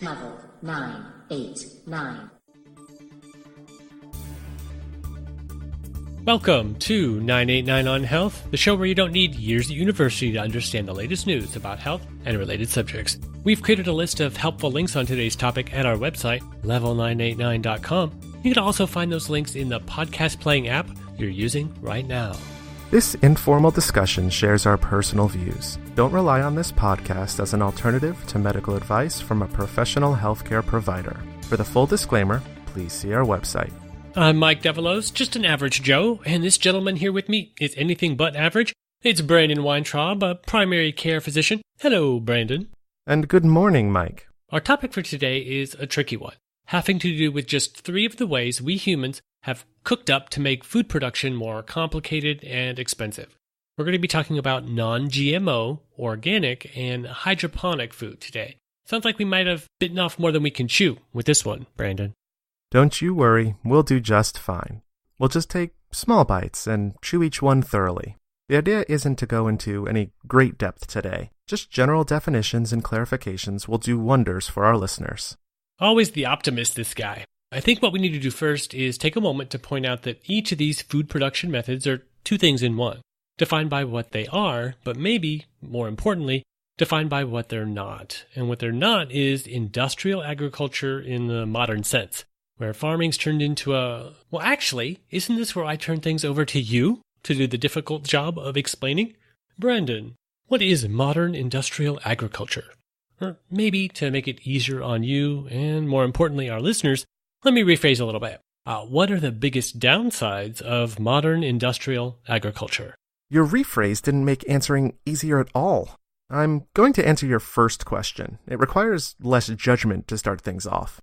Level 989. Welcome to 989 on Health, the show where you don't need years at university to understand the latest news about health and related subjects. We've created a list of helpful links on today's topic at our website, level989.com. You can also find those links in the podcast playing app you're using right now. This informal discussion shares our personal views. Don't rely on this podcast as an alternative to medical advice from a professional healthcare provider. For the full disclaimer, please see our website. I'm Mike Develos, just an average Joe, and this gentleman here with me is anything but average. It's Brandon Weintraub, a primary care physician. Hello, Brandon. And good morning, Mike. Our topic for today is a tricky one, having to do with just 3 of the ways we humans have cooked up to make food production more complicated and expensive. We're going to be talking about non-GMO, organic, and hydroponic food today. Sounds like we might have bitten off more than we can chew with this one, Brandon. Don't you worry, we'll do just fine. We'll just take small bites and chew each one thoroughly. The idea isn't to go into any great depth today. Just general definitions and clarifications will do wonders for our listeners. Always the optimist, this guy. I think what we need to do first is take a moment to point out that each of these food production methods are 2 things in one, defined by what they are, but maybe, more importantly, defined by what they're not. And what they're not is industrial agriculture in the modern sense, where farming's turned into a... Well, actually, isn't this where I turn things over to you to do the difficult job of explaining? Brandon, what is modern industrial agriculture? Or maybe to make it easier on you, and more importantly, our listeners, let me rephrase a little bit. What are the biggest downsides of modern industrial agriculture? Your rephrase didn't make answering easier at all. I'm going to answer your first question. It requires less judgment to start things off.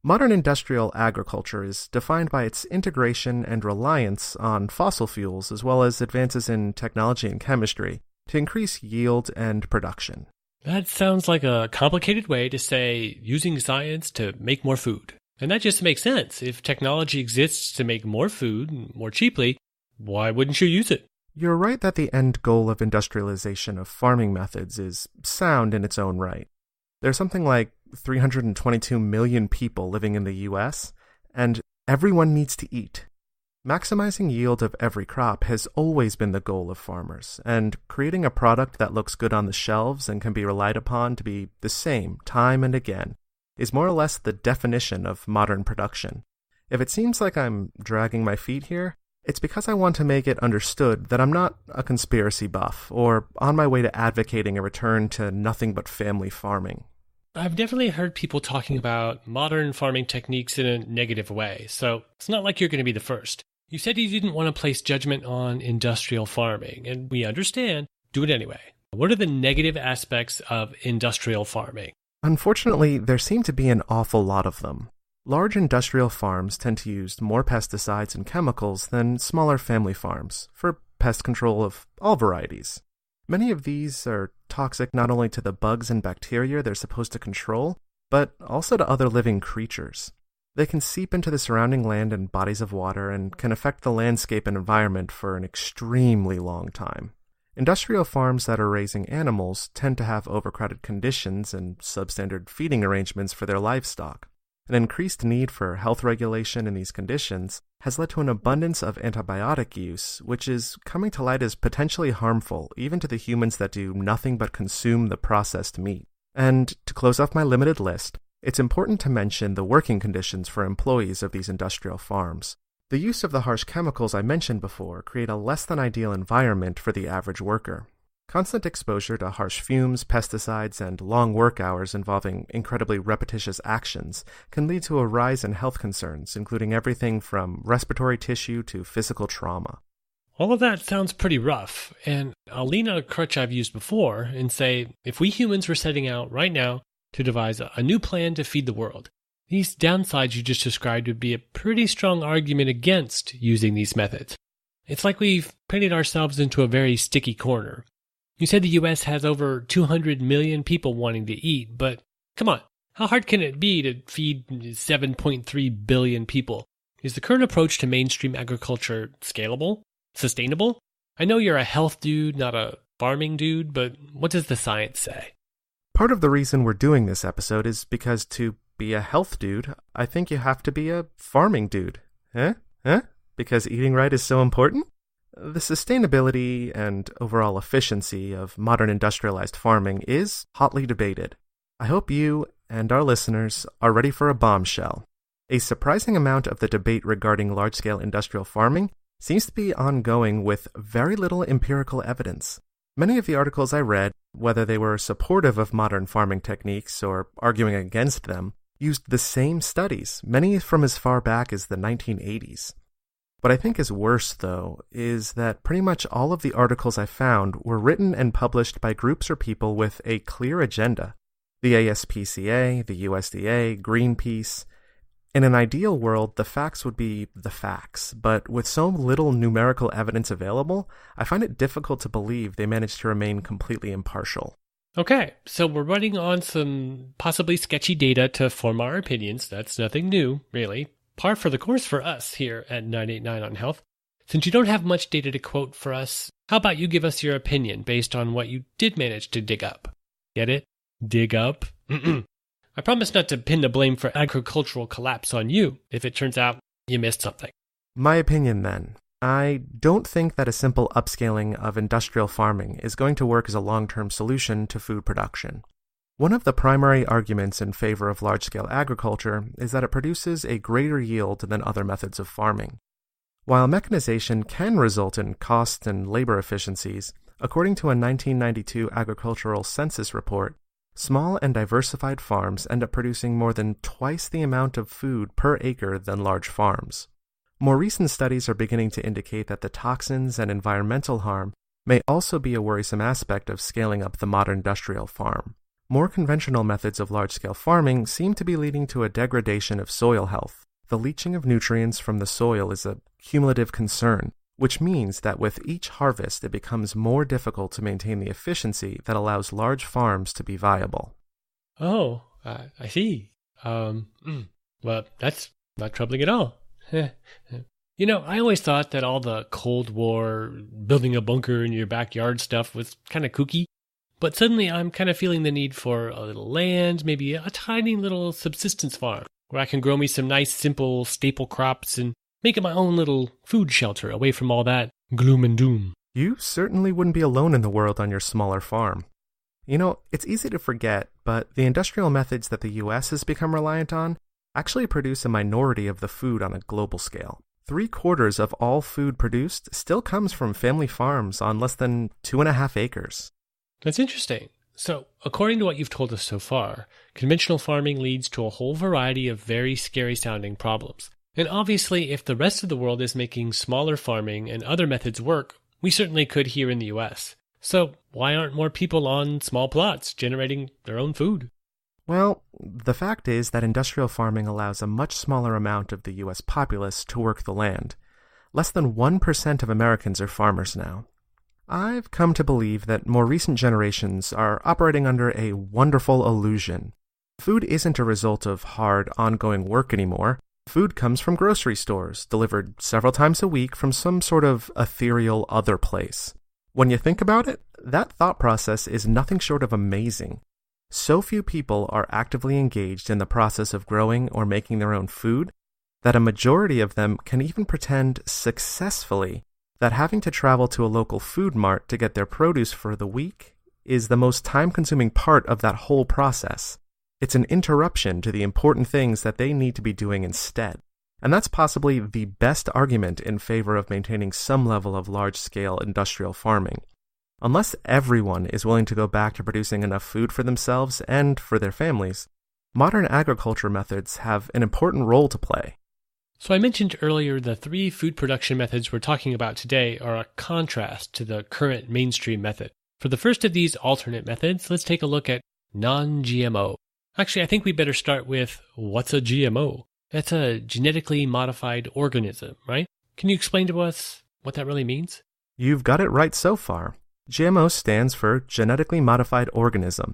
Modern industrial agriculture is defined by its integration and reliance on fossil fuels as well as advances in technology and chemistry to increase yield and production. That sounds like a complicated way to say using science to make more food. And that just makes sense. If technology exists to make more food more cheaply, why wouldn't you use it? You're right that the end goal of industrialization of farming methods is sound in its own right. There's something like 322 million people living in the US, and everyone needs to eat. Maximizing yield of every crop has always been the goal of farmers, and creating a product that looks good on the shelves and can be relied upon to be the same time and again is more or less the definition of modern production. If it seems like I'm dragging my feet here, it's because I want to make it understood that I'm not a conspiracy buff or on my way to advocating a return to nothing but family farming. I've definitely heard people talking about modern farming techniques in a negative way, so it's not like you're going to be the first. You said you didn't want to place judgment on industrial farming, and we understand. Do it anyway. What are the negative aspects of industrial farming? Unfortunately, there seem to be an awful lot of them. Large industrial farms tend to use more pesticides and chemicals than smaller family farms for pest control of all varieties. Many of these are toxic not only to the bugs and bacteria they're supposed to control, but also to other living creatures. They can seep into the surrounding land and bodies of water and can affect the landscape and environment for an extremely long time. Industrial farms that are raising animals tend to have overcrowded conditions and substandard feeding arrangements for their livestock. An increased need for health regulation in these conditions has led to an abundance of antibiotic use, which is coming to light as potentially harmful even to the humans that do nothing but consume the processed meat. And to close off my limited list, it's important to mention the working conditions for employees of these industrial farms. The use of the harsh chemicals I mentioned before create a less than ideal environment for the average worker. Constant exposure to harsh fumes, pesticides, and long work hours involving incredibly repetitious actions can lead to a rise in health concerns, including everything from respiratory tissue to physical trauma. All of that sounds pretty rough, and I'll lean on a crutch I've used before and say, if we humans were setting out right now to devise a new plan to feed the world, these downsides you just described would be a pretty strong argument against using these methods. It's like we've painted ourselves into a very sticky corner. You said the US has over 200 million people wanting to eat, but come on, how hard can it be to feed 7.3 billion people? Is the current approach to mainstream agriculture scalable? Sustainable? I know you're a health dude, not a farming dude, but what does the science say? Part of the reason we're doing this episode is because to be a health dude, I think you have to be a farming dude. Huh? Because eating right is so important? The sustainability and overall efficiency of modern industrialized farming is hotly debated. I hope you and our listeners are ready for a bombshell. A surprising amount of the debate regarding large-scale industrial farming seems to be ongoing with very little empirical evidence. Many of the articles I read, whether they were supportive of modern farming techniques or arguing against them, used the same studies, many from as far back as the 1980s. What I think is worse, though, is that pretty much all of the articles I found were written and published by groups or people with a clear agenda. The ASPCA, the USDA, Greenpeace. In an ideal world, the facts would be the facts, but with so little numerical evidence available, I find it difficult to believe they managed to remain completely impartial. Okay, so we're running on some possibly sketchy data to form our opinions. That's nothing new, really. Par for the course for us here at 989 on Health. Since you don't have much data to quote for us, how about you give us your opinion based on what you did manage to dig up? Get it? Dig up? I promise not to pin the blame for agricultural collapse on you if it turns out you missed something. My opinion, then. I don't think that a simple upscaling of industrial farming is going to work as a long-term solution to food production. One of the primary arguments in favor of large-scale agriculture is that it produces a greater yield than other methods of farming. While mechanization can result in cost and labor efficiencies, according to a 1992 agricultural census report, small and diversified farms end up producing more than twice the amount of food per acre than large farms. More recent studies are beginning to indicate that the toxins and environmental harm may also be a worrisome aspect of scaling up the modern industrial farm. More conventional methods of large-scale farming seem to be leading to a degradation of soil health. The leaching of nutrients from the soil is a cumulative concern, which means that with each harvest it becomes more difficult to maintain the efficiency that allows large farms to be viable. Oh, I see. Well, that's not troubling at all. You know, I always thought that all the Cold War, building a bunker in your backyard stuff was kind of kooky. But suddenly I'm kind of feeling the need for a little land, maybe a tiny little subsistence farm, where I can grow me some nice, simple, staple crops and make it my own little food shelter away from all that gloom and doom. You certainly wouldn't be alone in the world on your smaller farm. You know, it's easy to forget, but the industrial methods that the U.S. has become reliant on actually produce a minority of the food on a global scale. 3/4 of all food produced still comes from family farms on less than 2.5 acres. That's interesting. So, according to what you've told us so far, conventional farming leads to a whole variety of very scary-sounding problems. And obviously, if the rest of the world is making smaller farming and other methods work, we certainly could here in the U.S. So, why aren't more people on small plots generating their own food? Well, the fact is that industrial farming allows a much smaller amount of the U.S. populace to work the land. Less than 1% of Americans are farmers now. I've come to believe that more recent generations are operating under a wonderful illusion. Food isn't a result of hard, ongoing work anymore. Food comes from grocery stores, delivered several times a week from some sort of ethereal other place. When you think about it, that thought process is nothing short of amazing. So few people are actively engaged in the process of growing or making their own food that a majority of them can even pretend successfully that having to travel to a local food mart to get their produce for the week is the most time-consuming part of that whole process. It's an interruption to the important things that they need to be doing instead. And that's possibly the best argument in favor of maintaining some level of large-scale industrial farming. Unless everyone is willing to go back to producing enough food for themselves and for their families, modern agriculture methods have an important role to play. So I mentioned earlier the 3 food production methods we're talking about today are a contrast to the current mainstream method. For the first of these alternate methods, let's take a look at non-GMO. Actually, I think we better start with what's a GMO? That's a genetically modified organism, right? Can you explain to us what that really means? You've got it right so far. GMO stands for genetically modified organism.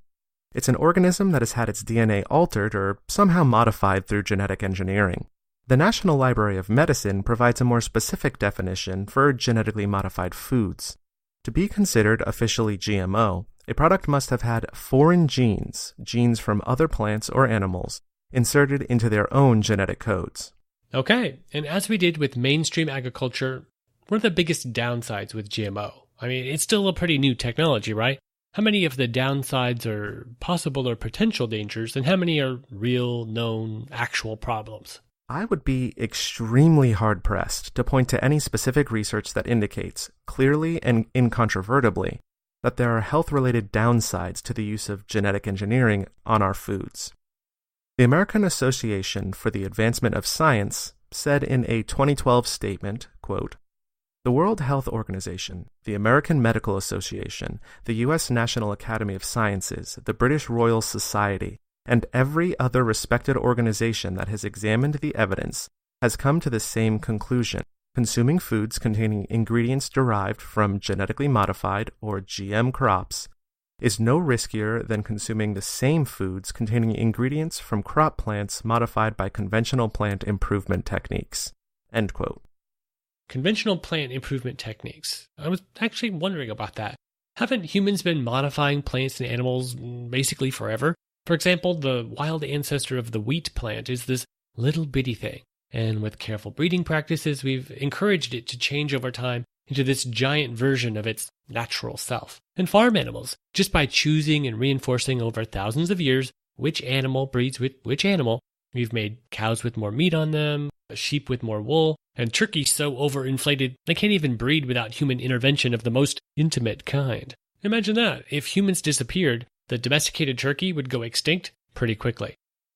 It's an organism that has had its DNA altered or somehow modified through genetic engineering. The National Library of Medicine provides a more specific definition for genetically modified foods. To be considered officially GMO, A product must have had foreign genes, genes from other plants or animals, inserted into their own genetic codes. Okay, and as we did with mainstream agriculture, what are the biggest downsides with GMO? I mean, it's still a pretty new technology, right? How many of the downsides are possible or potential dangers, and how many are real, known, actual problems? I would be extremely hard-pressed to point to any specific research that indicates, clearly and incontrovertibly, that there are health-related downsides to the use of genetic engineering on our foods. The American Association for the Advancement of Science said in a 2012 statement, quote, "The World Health Organization, the American Medical Association, the U.S. National Academy of Sciences, the British Royal Society, and every other respected organization that has examined the evidence has come to the same conclusion. Consuming foods containing ingredients derived from genetically modified or GM crops is no riskier than consuming the same foods containing ingredients from crop plants modified by conventional plant improvement techniques." End quote. Conventional plant improvement techniques. I was actually wondering about that. Haven't humans been modifying plants and animals basically forever? For example, the wild ancestor of the wheat plant is this little bitty thing. And with careful breeding practices, we've encouraged it to change over time into this giant version of its natural self. And farm animals, just by choosing and reinforcing over thousands of years which animal breeds with which animal, we've made cows with more meat on them, sheep with more wool, and turkeys so overinflated they can't even breed without human intervention of the most intimate kind. Imagine that. If humans disappeared, the domesticated turkey would go extinct pretty quickly.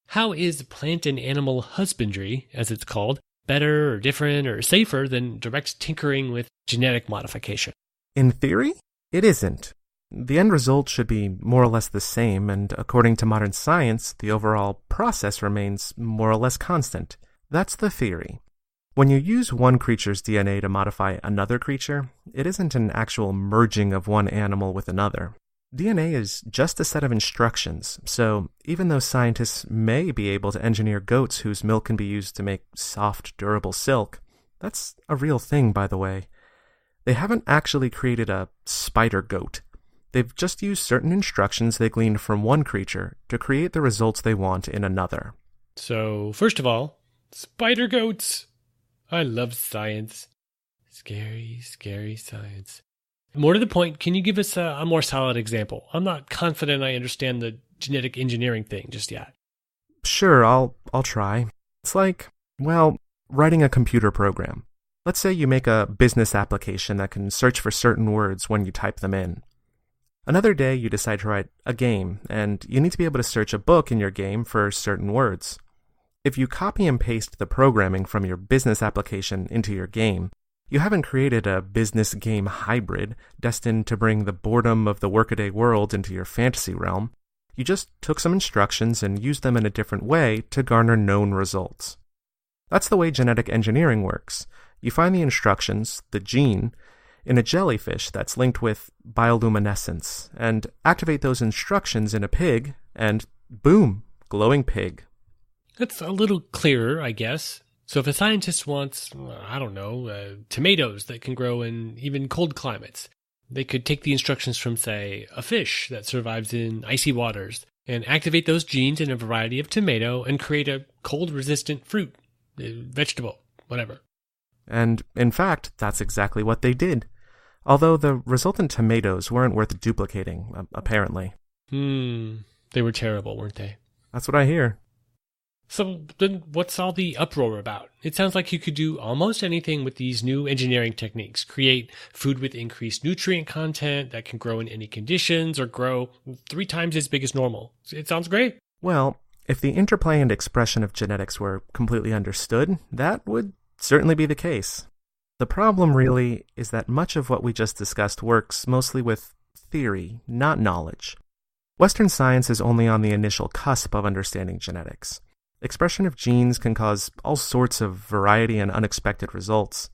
How is plant and animal husbandry, as it's called, better or different or safer than direct tinkering with genetic modification? In theory, it isn't. The end result should be more or less the same, and according to modern science, the overall process remains more or less constant. That's the theory. When you use one creature's DNA to modify another creature, it isn't an actual merging of one animal with another. DNA is just a set of instructions, so even though scientists may be able to engineer goats whose milk can be used to make soft, durable silk, that's a real thing, by the way. They haven't actually created a spider goat. They've just used certain instructions they gleaned from one creature to create the results they want in another. So, first of all, spider goats! I love science. Scary, scary science. More to the point, can you give us a more solid example? I'm not confident I understand the genetic engineering thing just yet. Sure, I'll try. It's like, well, writing a computer program. Let's say you make a business application that can search for certain words when you type them in. Another day you decide to write a game, and you need to be able to search a book in your game for certain words. If you copy and paste the programming from your business application into your game, you haven't created a business game hybrid destined to bring the boredom of the workaday world into your fantasy realm. You just took some instructions and used them in a different way to garner known results. That's the way genetic engineering works. You find the instructions, the gene, in a jellyfish that's linked with bioluminescence, and activate those instructions in a pig, and boom, glowing pig. That's a little clearer, I guess. So if a scientist wants, tomatoes that can grow in even cold climates, they could take the instructions from, say, a fish that survives in icy waters and activate those genes in a variety of tomato and create a cold-resistant fruit, vegetable, whatever. And, in fact, that's exactly what they did. Although the resultant tomatoes weren't worth duplicating, apparently. They were terrible, weren't they? That's what I hear. So then what's all the uproar about? It sounds like you could do almost anything with these new engineering techniques. Create food with increased nutrient content that can grow in any conditions or grow 3 times as big as normal. It sounds great. Well, if the interplay and expression of genetics were completely understood, that would certainly be the case. The problem really is that much of what we just discussed works mostly with theory, not knowledge. Western science is only on the initial cusp of understanding genetics. Expression of genes can cause all sorts of variety and unexpected results.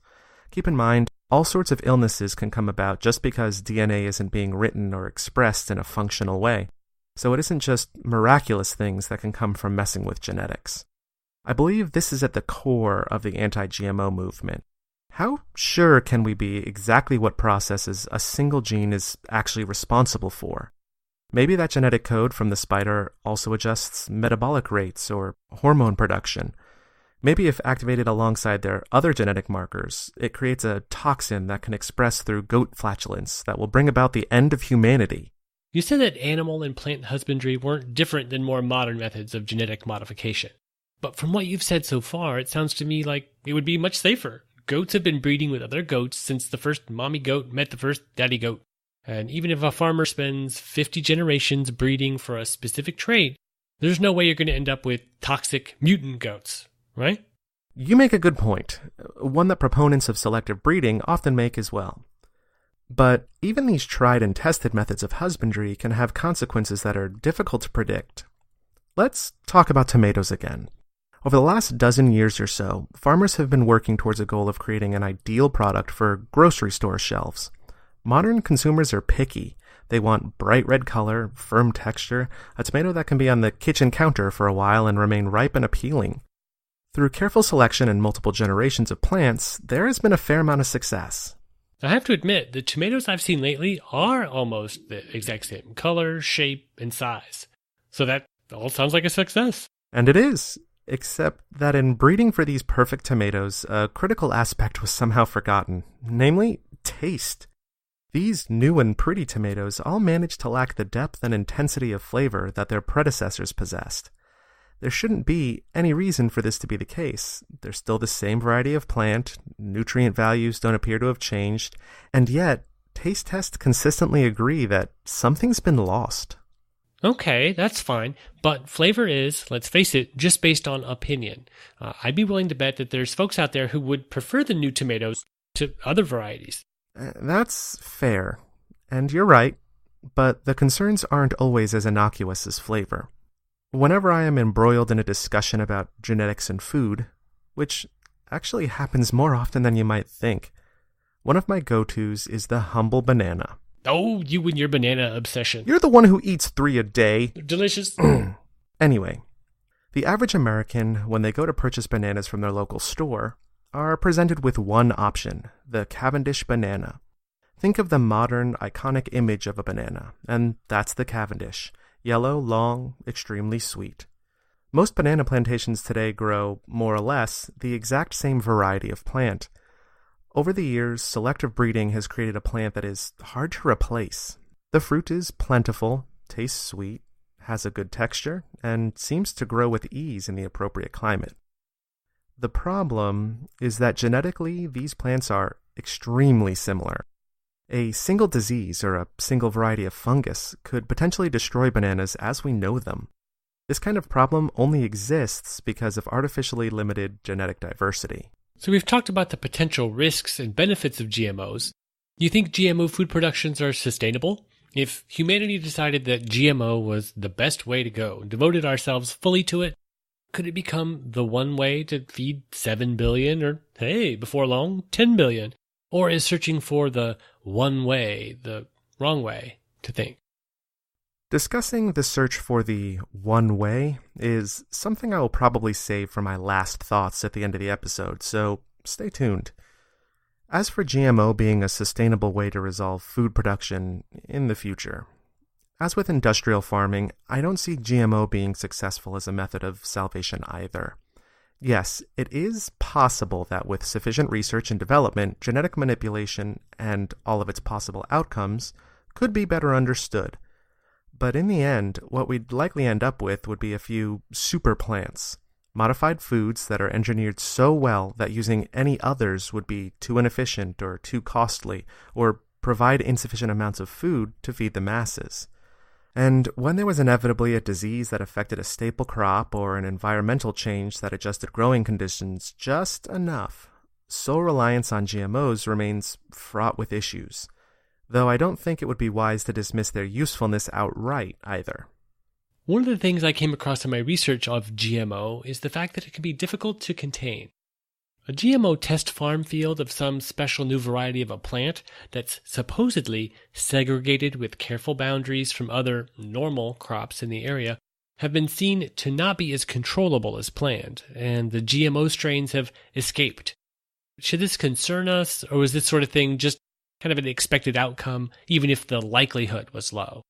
Keep in mind, all sorts of illnesses can come about just because DNA isn't being written or expressed in a functional way. So it isn't just miraculous things that can come from messing with genetics. I believe this is at the core of the anti-GMO movement. How sure can we be exactly what processes a single gene is actually responsible for? Maybe that genetic code from the spider also adjusts metabolic rates or hormone production. Maybe if activated alongside their other genetic markers, it creates a toxin that can express through goat flatulence that will bring about the end of humanity. You said that animal and plant husbandry weren't different than more modern methods of genetic modification. But from what you've said so far, it sounds to me like it would be much safer. Goats have been breeding with other goats since the first mommy goat met the first daddy goat. And even if a farmer spends 50 generations breeding for a specific trait, there's no way you're going to end up with toxic mutant goats, right? You make a good point, one that proponents of selective breeding often make as well. But even these tried and tested methods of husbandry can have consequences that are difficult to predict. Let's talk about tomatoes again. Over the last dozen years or so, farmers have been working towards a goal of creating an ideal product for grocery store shelves. Modern consumers are picky. They want bright red color, firm texture, a tomato that can be on the kitchen counter for a while and remain ripe and appealing. Through careful selection and multiple generations of plants, there has been a fair amount of success. I have to admit, the tomatoes I've seen lately are almost the exact same color, shape, and size. So that all sounds like a success. And it is. Except that in breeding for these perfect tomatoes, a critical aspect was somehow forgotten, namely taste. These new and pretty tomatoes all managed to lack the depth and intensity of flavor that their predecessors possessed. There shouldn't be any reason for this to be the case. They're still the same variety of plant, nutrient values don't appear to have changed, and yet, taste tests consistently agree that something's been lost. Okay, that's fine, but flavor is, let's face it, just based on opinion. I'd be willing to bet that there's folks out there who would prefer the new tomatoes to other varieties. That's fair, and you're right, but the concerns aren't always as innocuous as flavor. Whenever I am embroiled in a discussion about genetics and food, which actually happens more often than you might think, one of my go-tos is the humble banana. Oh, you and your banana obsession. You're the one who eats 3 a day. They're delicious. Anyway, the average American, when they go to purchase bananas from their local store, are presented with one option, the Cavendish banana. Think of the modern, iconic image of a banana, and that's the Cavendish. Yellow, long, extremely sweet. Most banana plantations today grow, more or less, the exact same variety of plant. Over the years, selective breeding has created a plant that is hard to replace. The fruit is plentiful, tastes sweet, has a good texture, and seems to grow with ease in the appropriate climate. The problem is that genetically, these plants are extremely similar. A single disease or a single variety of fungus could potentially destroy bananas as we know them. This kind of problem only exists because of artificially limited genetic diversity. So we've talked about the potential risks and benefits of GMOs. Do you think GMO food productions are sustainable? If humanity decided that GMO was the best way to go and devoted ourselves fully to it, could it become the one way to feed 7 billion or, hey, before long, 10 billion? Or is searching for the one way the wrong way to think? Discussing the search for the one way is something I will probably save for my last thoughts at the end of the episode, so stay tuned. As for GMO being a sustainable way to resolve food production in the future, as with industrial farming, I don't see GMO being successful as a method of salvation either. Yes, it is possible that with sufficient research and development, genetic manipulation and all of its possible outcomes could be better understood. But in the end, what we'd likely end up with would be a few super plants, modified foods that are engineered so well that using any others would be too inefficient or too costly, or provide insufficient amounts of food to feed the masses. And when there was inevitably a disease that affected a staple crop or an environmental change that adjusted growing conditions just enough, sole reliance on GMOs remains fraught with issues. Though I don't think it would be wise to dismiss their usefulness outright either. One of the things I came across in my research of GMO is the fact that it can be difficult to contain. A GMO test farm field of some special new variety of a plant that's supposedly segregated with careful boundaries from other normal crops in the area have been seen to not be as controllable as planned, and the GMO strains have escaped. Should this concern us, or is this sort of thing just kind of an expected outcome, even if the likelihood was low?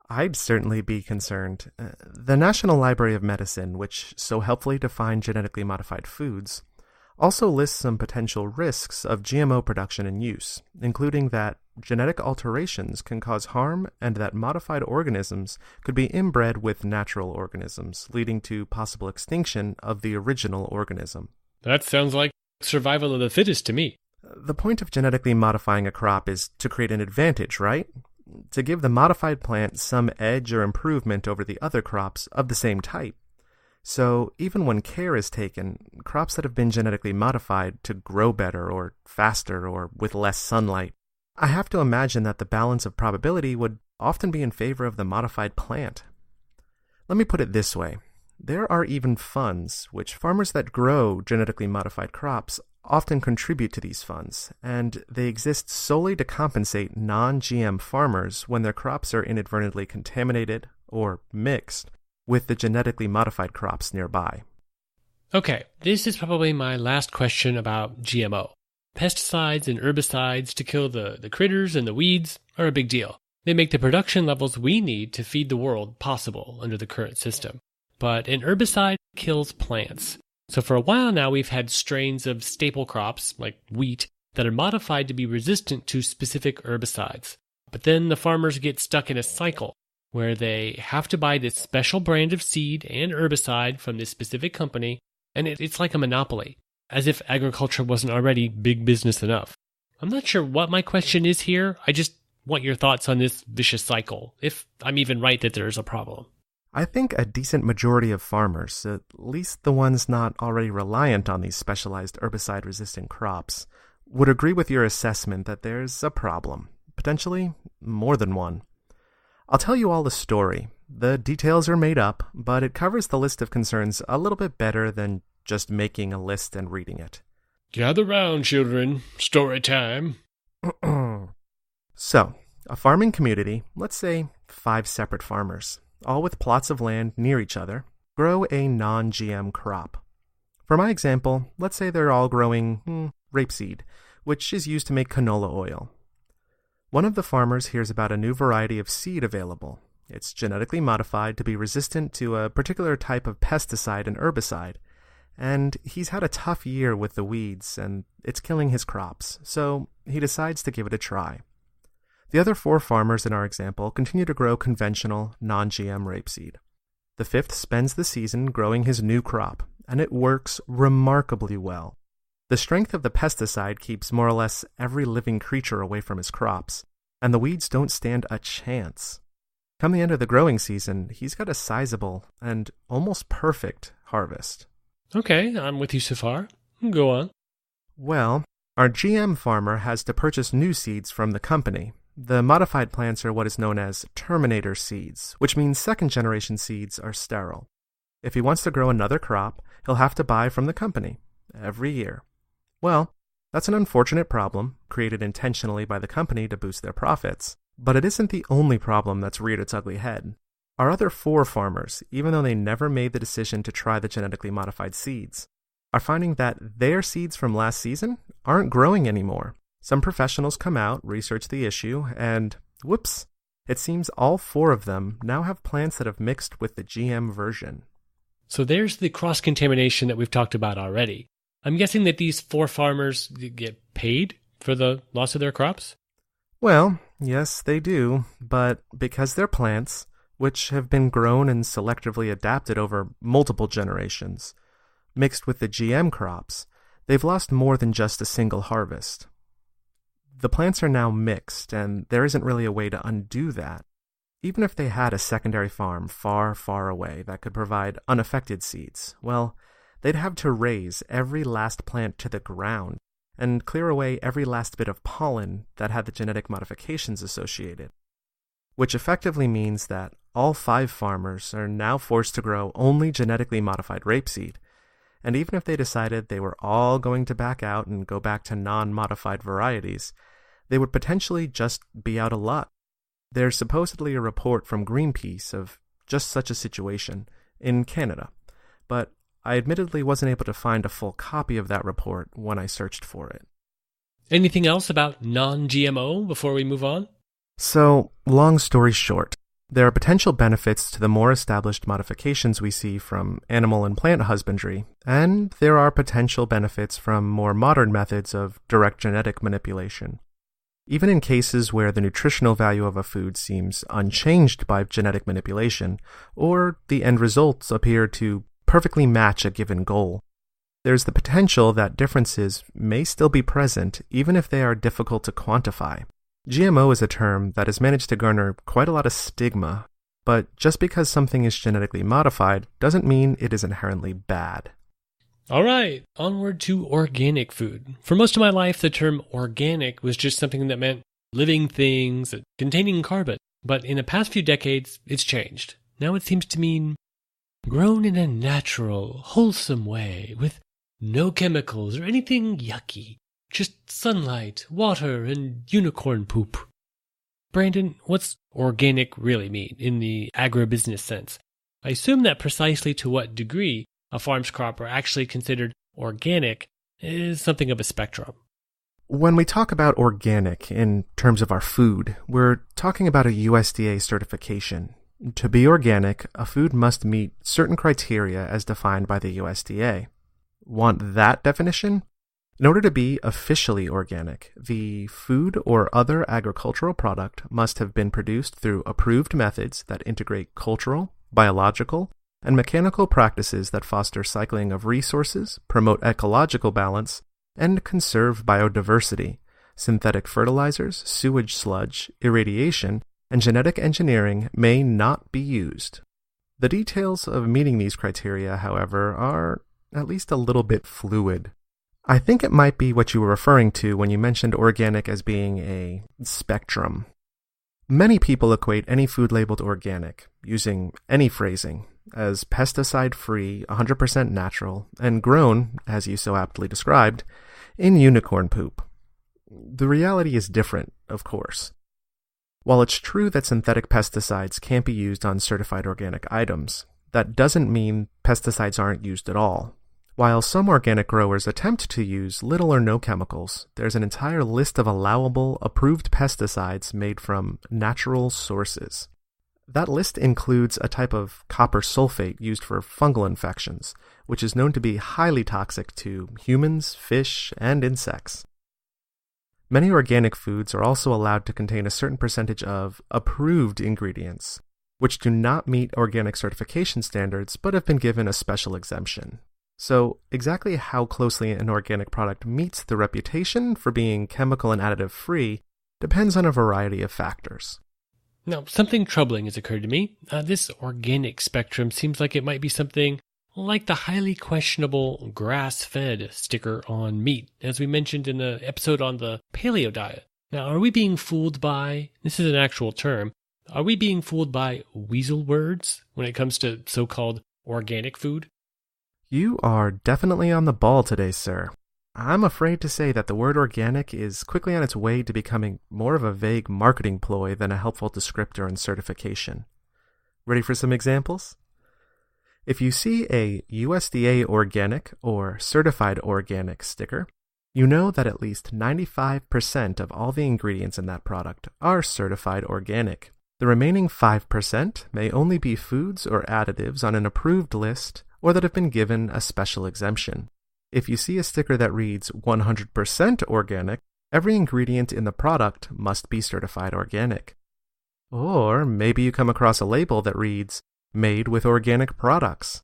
I'd certainly be concerned. The National Library of Medicine, which so helpfully defined genetically modified foods, also lists some potential risks of GMO production and use, including that genetic alterations can cause harm and that modified organisms could be inbred with natural organisms, leading to possible extinction of the original organism. That sounds like survival of the fittest to me. The point of genetically modifying a crop is to create an advantage, right? To give the modified plant some edge or improvement over the other crops of the same type. So even when care is taken, crops that have been genetically modified to grow better or faster or with less sunlight, I have to imagine that the balance of probability would often be in favor of the modified plant. Let me put it this way. There are even funds which farmers that grow genetically modified crops often contribute to these funds, and they exist solely to compensate non-GM farmers when their crops are inadvertently contaminated or mixed with the genetically modified crops nearby. Okay, this is probably my last question about GMO. Pesticides and herbicides to kill the critters and the weeds are a big deal. They make the production levels we need to feed the world possible under the current system. But an herbicide kills plants. So for a while now, we've had strains of staple crops, like wheat, that are modified to be resistant to specific herbicides. But then the farmers get stuck in a cycle where they have to buy this special brand of seed and herbicide from this specific company, and it's like a monopoly, as if agriculture wasn't already big business enough. I'm not sure what my question is here. I just want your thoughts on this vicious cycle, if I'm even right that there's a problem. I think a decent majority of farmers, at least the ones not already reliant on these specialized herbicide-resistant crops, would agree with your assessment that there's a problem, potentially more than one. I'll tell you all the story. The details are made up, but it covers the list of concerns a little bit better than just making a list and reading it. Gather round, children. Story time. So, a farming community, let's say 5 separate farmers, all with plots of land near each other, grow a non-GM crop. For my example, let's say they're all growing rapeseed, which is used to make canola oil. One of the farmers hears about a new variety of seed available. It's genetically modified to be resistant to a particular type of pesticide and herbicide, and he's had a tough year with the weeds, and it's killing his crops, so he decides to give it a try. The other 4 farmers in our example continue to grow conventional, non-GM rapeseed. The 5th spends the season growing his new crop, and it works remarkably well. The strength of the pesticide keeps more or less every living creature away from his crops, and the weeds don't stand a chance. Come the end of the growing season, he's got a sizable and almost perfect harvest. Okay, I'm with you so far. Go on. Well, our GM farmer has to purchase new seeds from the company. The modified plants are what is known as terminator seeds, which means second-generation seeds are sterile. If he wants to grow another crop, he'll have to buy from the company every year. Well, that's an unfortunate problem, created intentionally by the company to boost their profits. But it isn't the only problem that's reared its ugly head. Our other 4 farmers, even though they never made the decision to try the genetically modified seeds, are finding that their seeds from last season aren't growing anymore. Some professionals come out, research the issue, and whoops, it seems all 4 of them now have plants that have mixed with the GM version. So there's the cross-contamination that we've talked about already. I'm guessing that these 4 farmers get paid for the loss of their crops? Well, yes, they do, but because they're plants, which have been grown and selectively adapted over multiple generations, mixed with the GM crops, they've lost more than just a single harvest. The plants are now mixed, and there isn't really a way to undo that. Even if they had a secondary farm far, far away that could provide unaffected seeds, well, they'd have to raise every last plant to the ground and clear away every last bit of pollen that had the genetic modifications associated, which effectively means that all 5 farmers are now forced to grow only genetically modified rapeseed, and even if they decided they were all going to back out and go back to non-modified varieties, they would potentially just be out of luck. There's supposedly a report from Greenpeace of just such a situation in Canada, but I admittedly wasn't able to find a full copy of that report when I searched for it. Anything else about non-GMO before we move on? So, long story short, There are potential benefits to the more established modifications we see from animal and plant husbandry, and there are potential benefits from more modern methods of direct genetic manipulation. Even in cases where the nutritional value of a food seems unchanged by genetic manipulation, or the end results appear to perfectly match a given goal, there's the potential that differences may still be present even if they are difficult to quantify. GMO is a term that has managed to garner quite a lot of stigma, but just because something is genetically modified doesn't mean it is inherently bad. All right, onward to organic food. For most of my life, the term organic was just something that meant living things containing carbon. But in the past few decades, it's changed. Now it seems to mean grown in a natural, wholesome way, with no chemicals or anything yucky. Just sunlight, water, and unicorn poop. Brandon, what's organic really mean in the agribusiness sense? I assume that precisely to what degree a farm's crop are actually considered organic is something of a spectrum. When we talk about organic in terms of our food, we're talking about a USDA certification. To be organic, a food must meet certain criteria as defined by the USDA. Want that definition? In order to be officially organic, the food or other agricultural product must have been produced through approved methods that integrate cultural, biological, and mechanical practices that foster cycling of resources, promote ecological balance, and conserve biodiversity. Synthetic fertilizers, sewage sludge, irradiation, and genetic engineering may not be used. The details of meeting these criteria, however, are at least a little bit fluid. I think it might be what you were referring to when you mentioned organic as being a spectrum. Many people equate any food labeled organic, using any phrasing, as pesticide-free, 100% natural, and grown, as you so aptly described, in unicorn poop. The reality is different, of course. While it's true that synthetic pesticides can't be used on certified organic items, that doesn't mean pesticides aren't used at all. While some organic growers attempt to use little or no chemicals, there's an entire list of allowable, approved pesticides made from natural sources. That list includes a type of copper sulfate used for fungal infections, which is known to be highly toxic to humans, fish, and insects. Many organic foods are also allowed to contain a certain percentage of approved ingredients, which do not meet organic certification standards but have been given a special exemption. So, exactly how closely an organic product meets the reputation for being chemical and additive free depends on a variety of factors. Now, something troubling has occurred to me. This organic spectrum seems like it might be something like the highly questionable grass-fed sticker on meat, as we mentioned in the episode on the paleo diet. Now, are we being fooled by, this is an actual term, are we being fooled by weasel words when it comes to so-called organic food? You are definitely on the ball today, sir. I'm afraid to say that the word organic is quickly on its way to becoming more of a vague marketing ploy than a helpful descriptor and certification. Ready for some examples? If you see a USDA organic or certified organic sticker, you know that at least 95% of all the ingredients in that product are certified organic. The remaining 5% may only be foods or additives on an approved list or that have been given a special exemption. If you see a sticker that reads 100% organic, every ingredient in the product must be certified organic. Or maybe you come across a label that reads, made with organic products,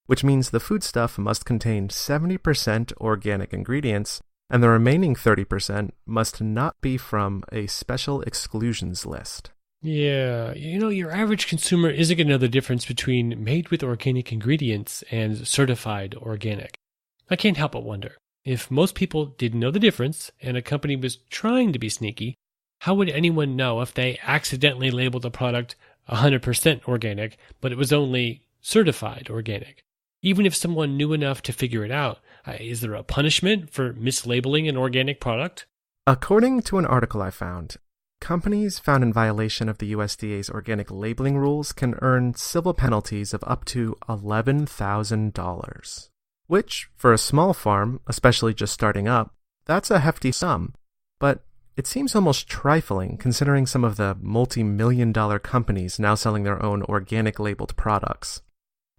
which means the foodstuff must contain 70% organic ingredients, and the remaining 30% must not be from a special exclusions list. Yeah, your average consumer isn't going to know the difference between made with organic ingredients and certified organic. I can't help but wonder, if most people didn't know the difference and a company was trying to be sneaky, how would anyone know if they accidentally labeled a product 100% organic, but it was only certified organic? Even if someone knew enough to figure it out, is there a punishment for mislabeling an organic product? According to an article I found, companies found in violation of the USDA's organic labeling rules can earn civil penalties of up to $11,000. Which, for a small farm, especially just starting up, that's a hefty sum. But It seems almost trifling considering some of the multi-million-dollar companies now selling their own organic labeled products.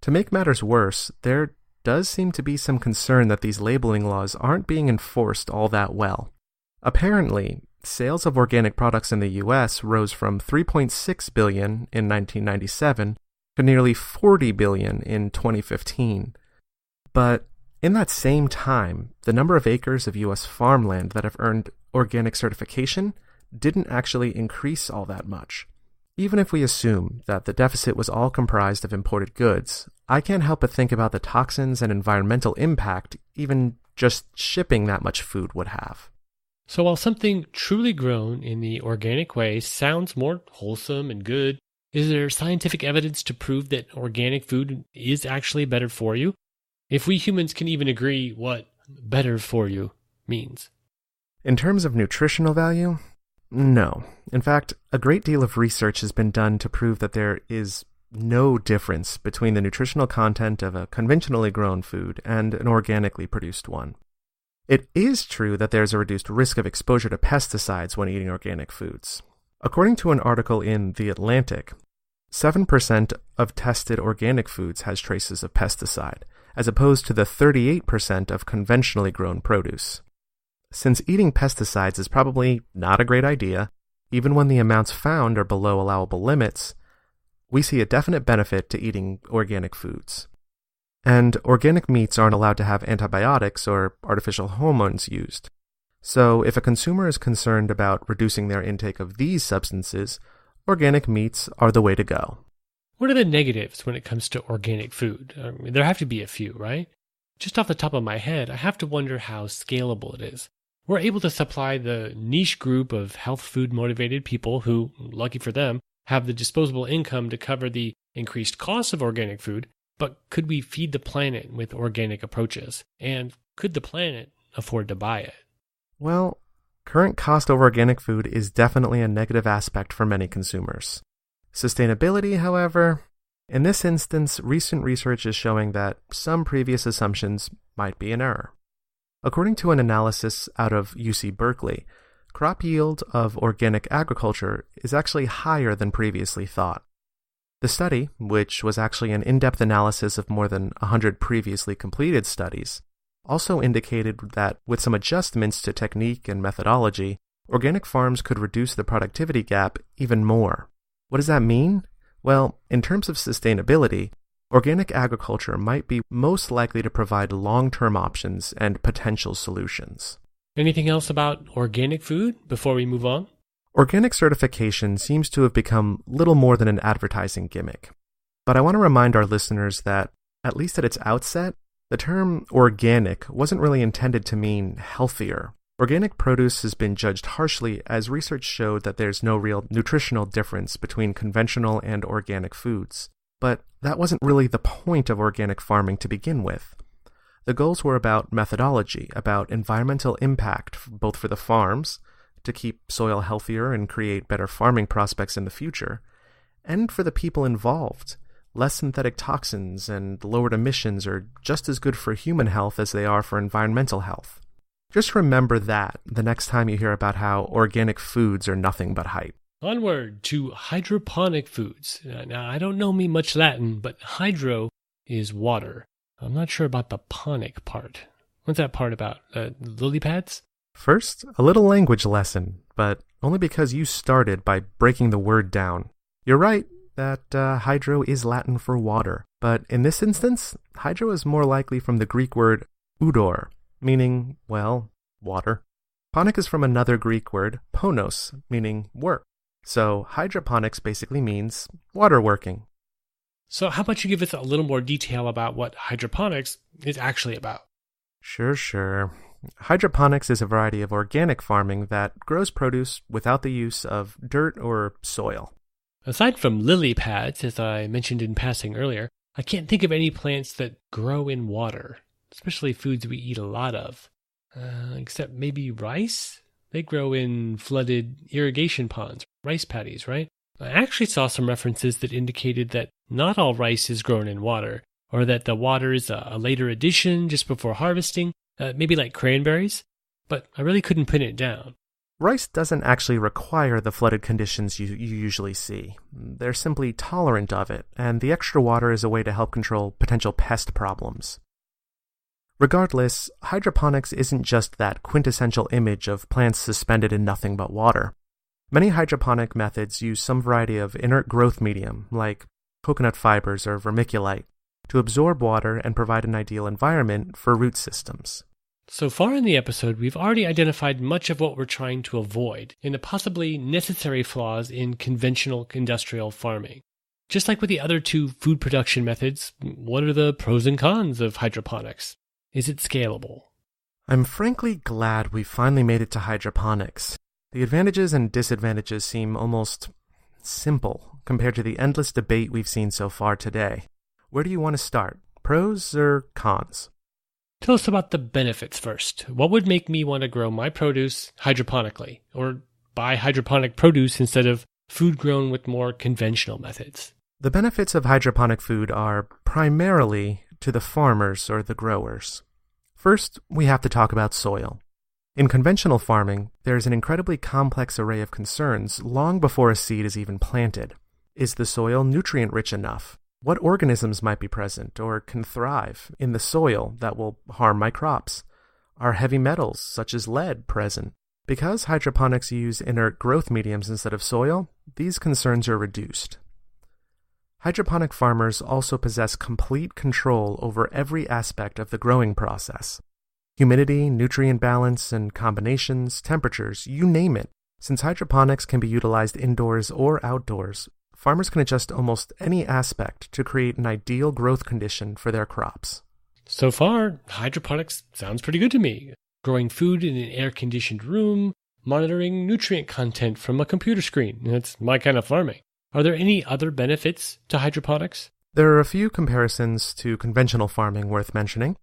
To make matters worse, there does seem to be some concern that these labeling laws aren't being enforced all that well. Apparently, sales of organic products in the US rose from $3.6 billion in 1997 to nearly $40 billion in 2015. But in that same time, the number of acres of US farmland that have earned organic certification didn't actually increase all that much. Even if we assume that the deficit was all comprised of imported goods, I can't help but think about the toxins and environmental impact even just shipping that much food would have. So while something truly grown in the organic way sounds more wholesome and good, is there scientific evidence to prove that organic food is actually better for you? If we humans can even agree what better for you means. In terms of nutritional value, no. In fact, a great deal of research has been done to prove that there is no difference between the nutritional content of a conventionally grown food and an organically produced one. It is true that there's a reduced risk of exposure to pesticides when eating organic foods. According to an article in The Atlantic, 7% of tested organic foods has traces of pesticide, as opposed to the 38% of conventionally grown produce. Since eating pesticides is probably not a great idea, even when the amounts found are below allowable limits, we see a definite benefit to eating organic foods. And organic meats aren't allowed to have antibiotics or artificial hormones used. So if a consumer is concerned about reducing their intake of these substances, organic meats are the way to go. What are the negatives when it comes to organic food? I mean, there have to be a few, right? Just off the top of my head, I have to wonder how scalable it is. We're able to supply the niche group of health food motivated people who, lucky for them, have the disposable income to cover the increased cost of organic food, but could we feed the planet with organic approaches? And could the planet afford to buy it? Well, current cost of organic food is definitely a negative aspect for many consumers. Sustainability, however, in this instance, recent research is showing that some previous assumptions might be in error. According to an analysis out of UC Berkeley, crop yield of organic agriculture is actually higher than previously thought. The study, which was actually an in-depth analysis of more than 100 previously completed studies, also indicated that with some adjustments to technique and methodology, organic farms could reduce the productivity gap even more. What does that mean? Well, in terms of sustainability, organic agriculture might be most likely to provide long-term options and potential solutions. Anything else about organic food before we move on? Organic certification seems to have become little more than an advertising gimmick. But I want to remind our listeners that, at least at its outset, the term organic wasn't really intended to mean healthier. Organic produce has been judged harshly as research showed that there's no real nutritional difference between conventional and organic foods. But that wasn't really the point of organic farming to begin with. The goals were about methodology, about environmental impact, both for the farms, to keep soil healthier and create better farming prospects in the future, and for the people involved. Less synthetic toxins and lowered emissions are just as good for human health as they are for environmental health. Just remember that the next time you hear about how organic foods are nothing but hype. Onward to hydroponic foods. Now, I don't know me much Latin, but hydro is water. I'm not sure about the ponic part. What's that part about? Lily pads? First, a little language lesson, but only because you started by breaking the word down. You're right that hydro is Latin for water, but in this instance, hydro is more likely from the Greek word udor, meaning, well, water. Ponic is from another Greek word, ponos, meaning work. So hydroponics basically means water working. So how about you give us a little more detail about what hydroponics is actually about? Sure. Hydroponics is a variety of organic farming that grows produce without the use of dirt or soil. Aside from lily pads, as I mentioned in passing earlier, I can't think of any plants that grow in water, especially foods we eat a lot of. Except maybe rice? They grow in flooded irrigation ponds, rice paddies, right? I actually saw some references that indicated that not all rice is grown in water, or that the water is a later addition just before harvesting, maybe like cranberries, but I really couldn't pin it down. Rice doesn't actually require the flooded conditions you usually see. They're simply tolerant of it, and the extra water is a way to help control potential pest problems. Regardless, hydroponics isn't just that quintessential image of plants suspended in nothing but water. Many hydroponic methods use some variety of inert growth medium, like coconut fibers or vermiculite, to absorb water and provide an ideal environment for root systems. So far in the episode, we've already identified much of what we're trying to avoid and the possibly necessary flaws in conventional industrial farming. Just like with the other two food production methods, what are the pros and cons of hydroponics? Is it scalable? I'm frankly glad we finally made it to hydroponics. The advantages and disadvantages seem almost simple compared to the endless debate we've seen so far today. Where do you want to start? Pros or cons? Tell us about the benefits first. What would make me want to grow my produce hydroponically, or buy hydroponic produce instead of food grown with more conventional methods? The benefits of hydroponic food are primarily to the farmers or the growers. First, we have to talk about soil. In conventional farming, there is an incredibly complex array of concerns long before a seed is even planted. Is the soil nutrient-rich enough? What organisms might be present or can thrive in the soil that will harm my crops? Are heavy metals, such as lead, present? Because hydroponics use inert growth mediums instead of soil, these concerns are reduced. Hydroponic farmers also possess complete control over every aspect of the growing process. Humidity, nutrient balance, and combinations, temperatures, you name it. Since hydroponics can be utilized indoors or outdoors, farmers can adjust almost any aspect to create an ideal growth condition for their crops. So far, hydroponics sounds pretty good to me. Growing food in an air-conditioned room, monitoring nutrient content from a computer screen. That's my kind of farming. Are there any other benefits to hydroponics? There are a few comparisons to conventional farming worth mentioning.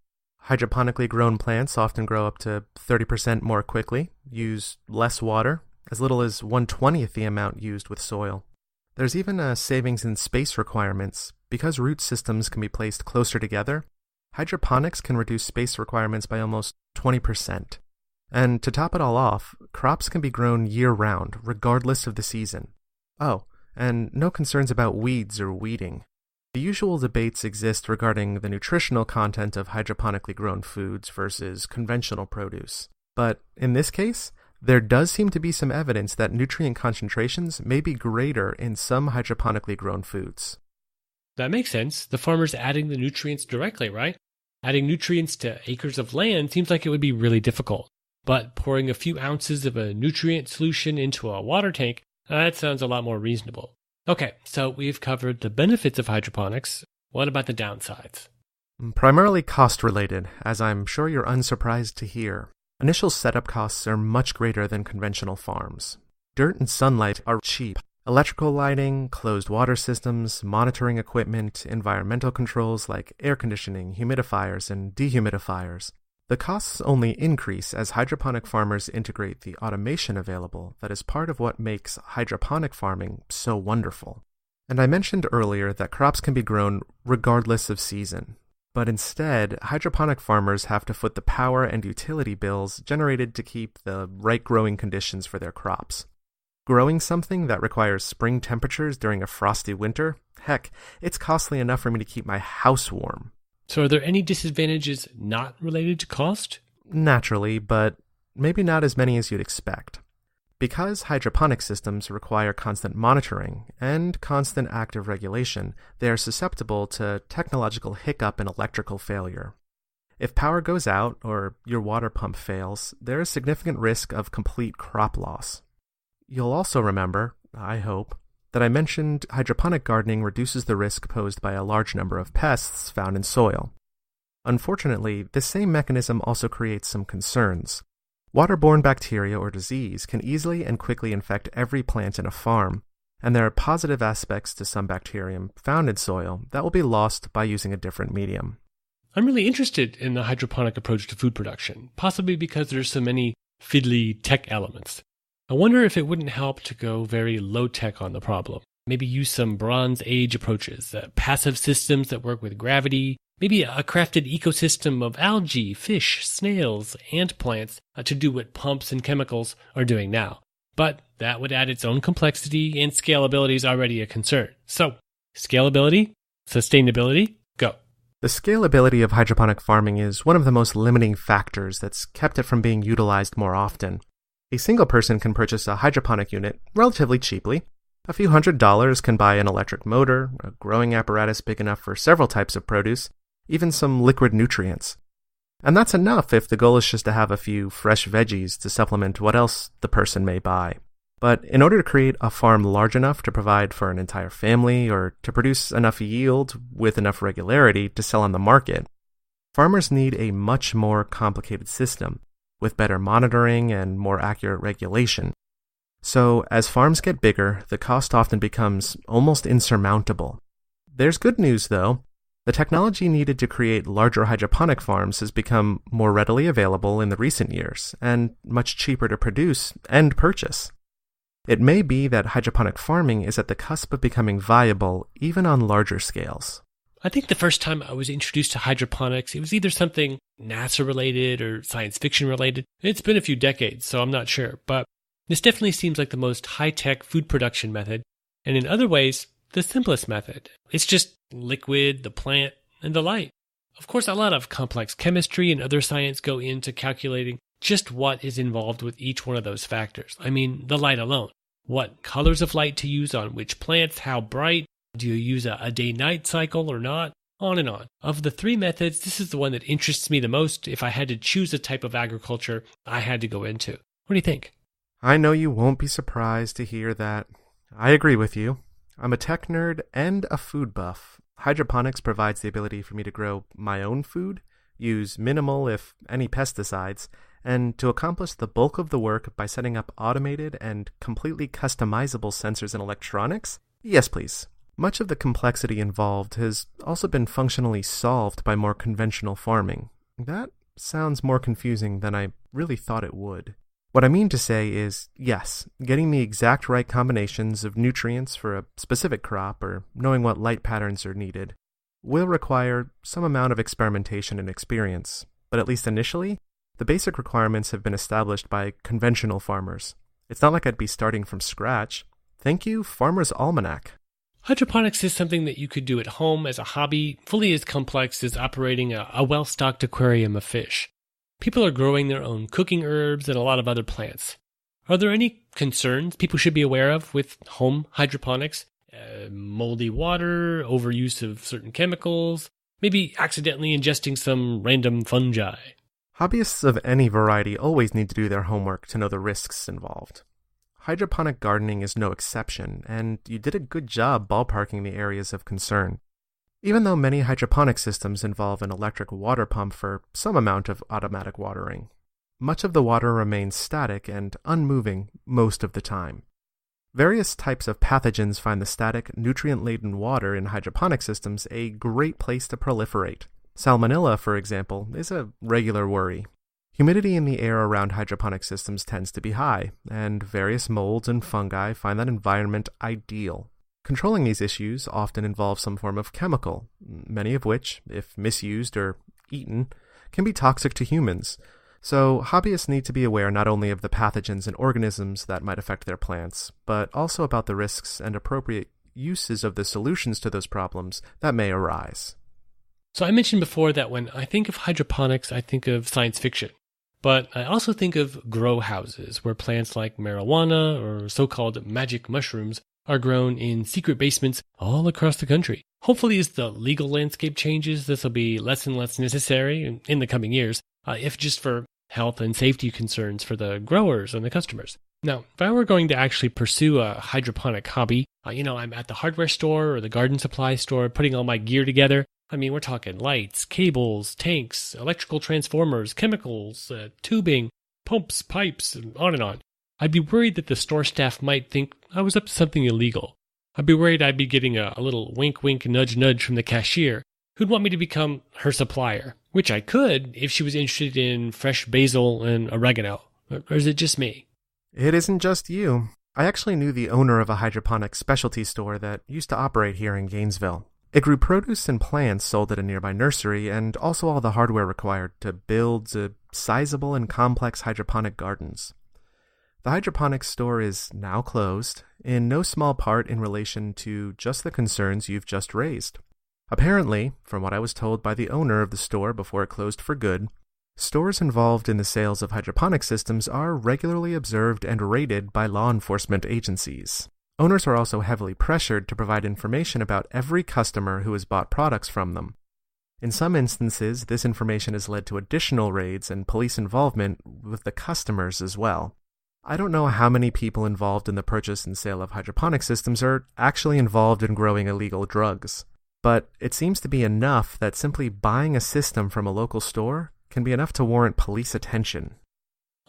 Hydroponically grown plants often grow up to 30% more quickly, use less water, as little as 1/20th the amount used with soil. There's even a savings in space requirements. Because root systems can be placed closer together, hydroponics can reduce space requirements by almost 20%. And to top it all off, crops can be grown year-round, regardless of the season. Oh, and no concerns about weeds or weeding. The usual debates exist regarding the nutritional content of hydroponically grown foods versus conventional produce. But in this case, there does seem to be some evidence that nutrient concentrations may be greater in some hydroponically grown foods. That makes sense. The farmer's adding the nutrients directly, right? Adding nutrients to acres of land seems like it would be really difficult. But pouring a few ounces of a nutrient solution into a water tank, that sounds a lot more reasonable. Okay, so we've covered the benefits of hydroponics. What about the downsides? Primarily cost-related, as I'm sure you're unsurprised to hear. Initial setup costs are much greater than conventional farms. Dirt and sunlight are cheap. Electrical lighting, closed water systems, monitoring equipment, environmental controls like air conditioning, humidifiers, and dehumidifiers. The costs only increase as hydroponic farmers integrate the automation available that is part of what makes hydroponic farming so wonderful. And I mentioned earlier that crops can be grown regardless of season. But instead, hydroponic farmers have to foot the power and utility bills generated to keep the right growing conditions for their crops. Growing something that requires spring temperatures during a frosty winter? Heck, it's costly enough for me to keep my house warm. So are there any disadvantages not related to cost? Naturally, but maybe not as many as you'd expect. Because hydroponic systems require constant monitoring and constant active regulation, they are susceptible to technological hiccup and electrical failure. If power goes out or your water pump fails, there is significant risk of complete crop loss. You'll also remember, I hope, that I mentioned hydroponic gardening reduces the risk posed by a large number of pests found in soil. Unfortunately, this same mechanism also creates some concerns. Waterborne bacteria or disease can easily and quickly infect every plant in a farm, and there are positive aspects to some bacterium found in soil that will be lost by using a different medium. I'm really interested in the hydroponic approach to food production, possibly because there's so many fiddly tech elements. I wonder if it wouldn't help to go very low-tech on the problem. Maybe use some Bronze Age approaches, passive systems that work with gravity, Maybe a crafted ecosystem of algae, fish, snails, ant plants to do what pumps and chemicals are doing now. But that would add its own complexity, and scalability is already a concern. So, scalability, sustainability, go. The scalability of hydroponic farming is one of the most limiting factors that's kept it from being utilized more often. A single person can purchase a hydroponic unit relatively cheaply. A few $100s can buy an electric motor, a growing apparatus big enough for several types of produce, even some liquid nutrients. And that's enough if the goal is just to have a few fresh veggies to supplement what else the person may buy. But in order to create a farm large enough to provide for an entire family or to produce enough yield with enough regularity to sell on the market, farmers need a much more complicated system with better monitoring and more accurate regulation. So as farms get bigger, the cost often becomes almost insurmountable. There's good news though. The technology needed to create larger hydroponic farms has become more readily available in the recent years and much cheaper to produce and purchase. It may be that hydroponic farming is at the cusp of becoming viable even on larger scales. I think the first time I was introduced to hydroponics, it was either something NASA-related or science fiction-related. It's been a few decades, so I'm not sure. But this definitely seems like the most high-tech food production method, and in other ways, the simplest method. It's just liquid, the plant, and the light. Of course, a lot of complex chemistry and other science go into calculating just what is involved with each one of those factors. I mean, the light alone. What colors of light to use on which plants, how bright, do you use a day-night cycle or not? On and on. Of the three methods, this is the one that interests me the most. If I had to choose a type of agriculture I had to go into. What do you think? I know you won't be surprised to hear that. I agree with you. I'm a tech nerd and a food buff. Hydroponics provides the ability for me to grow my own food, use minimal, if any, pesticides, and to accomplish the bulk of the work by setting up automated and completely customizable sensors and electronics? Yes, please. Much of the complexity involved has also been functionally solved by more conventional farming. That sounds more confusing than I really thought it would. What I mean to say is, yes, getting the exact right combinations of nutrients for a specific crop or knowing what light patterns are needed will require some amount of experimentation and experience, but at least initially, the basic requirements have been established by conventional farmers. It's not like I'd be starting from scratch. Thank you, Farmer's Almanac. Hydroponics is something that you could do at home as a hobby, fully as complex as operating a well-stocked aquarium of fish. People are growing their own cooking herbs and a lot of other plants. Are there any concerns people should be aware of with home hydroponics? Moldy water, overuse of certain chemicals, maybe accidentally ingesting some random fungi. Hobbyists of any variety always need to do their homework to know the risks involved. Hydroponic gardening is no exception, and you did a good job ballparking the areas of concern. Even though many hydroponic systems involve an electric water pump for some amount of automatic watering, much of the water remains static and unmoving most of the time. Various types of pathogens find the static, nutrient-laden water in hydroponic systems a great place to proliferate. Salmonella, for example, is a regular worry. Humidity in the air around hydroponic systems tends to be high, and various molds and fungi find that environment ideal. Controlling these issues often involves some form of chemical, many of which, if misused or eaten, can be toxic to humans. So hobbyists need to be aware not only of the pathogens and organisms that might affect their plants, but also about the risks and appropriate uses of the solutions to those problems that may arise. So I mentioned before that when I think of hydroponics, I think of science fiction. But I also think of grow houses, where plants like marijuana or so-called magic mushrooms are grown in secret basements all across the country. Hopefully, as the legal landscape changes, this will be less and less necessary in the coming years, if just for health and safety concerns for the growers and the customers. Now, if I were going to actually pursue a hydroponic hobby, I'm at the hardware store or the garden supply store putting all my gear together. I mean, we're talking lights, cables, tanks, electrical transformers, chemicals, tubing, pumps, pipes, and on and on. I'd be worried that the store staff might think I was up to something illegal. I'd be worried I'd be getting a little wink, wink, nudge, nudge from the cashier who'd want me to become her supplier, which I could if she was interested in fresh basil and oregano. Or is it just me? It isn't just you. I actually knew the owner of a hydroponic specialty store that used to operate here in Gainesville. It grew produce and plants sold at a nearby nursery, and also all the hardware required to build sizable and complex hydroponic gardens. The hydroponics store is now closed, in no small part in relation to just the concerns you've just raised. Apparently, from what I was told by the owner of the store before it closed for good, stores involved in the sales of hydroponic systems are regularly observed and raided by law enforcement agencies. Owners are also heavily pressured to provide information about every customer who has bought products from them. In some instances, this information has led to additional raids and police involvement with the customers as well. I don't know how many people involved in the purchase and sale of hydroponic systems are actually involved in growing illegal drugs, but it seems to be enough that simply buying a system from a local store can be enough to warrant police attention.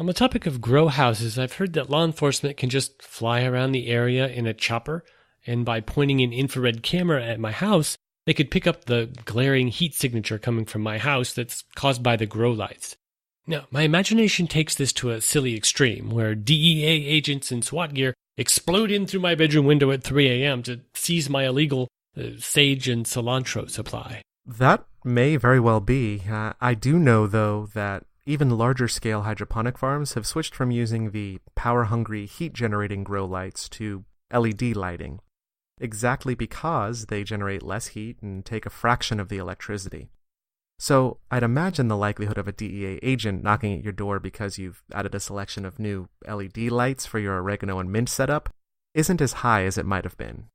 On the topic of grow houses, I've heard that law enforcement can just fly around the area in a chopper, and by pointing an infrared camera at my house, they could pick up the glaring heat signature coming from my house that's caused by the grow lights. Now, my imagination takes this to a silly extreme, where DEA agents in SWAT gear explode in through my bedroom window at 3 a.m. to seize my illegal sage and cilantro supply. That may very well be. I do know, though, that even larger-scale hydroponic farms have switched from using the power-hungry heat-generating grow lights to LED lighting, exactly because they generate less heat and take a fraction of the electricity. So I'd imagine the likelihood of a DEA agent knocking at your door because you've added a selection of new LED lights for your oregano and mint setup isn't as high as it might have been.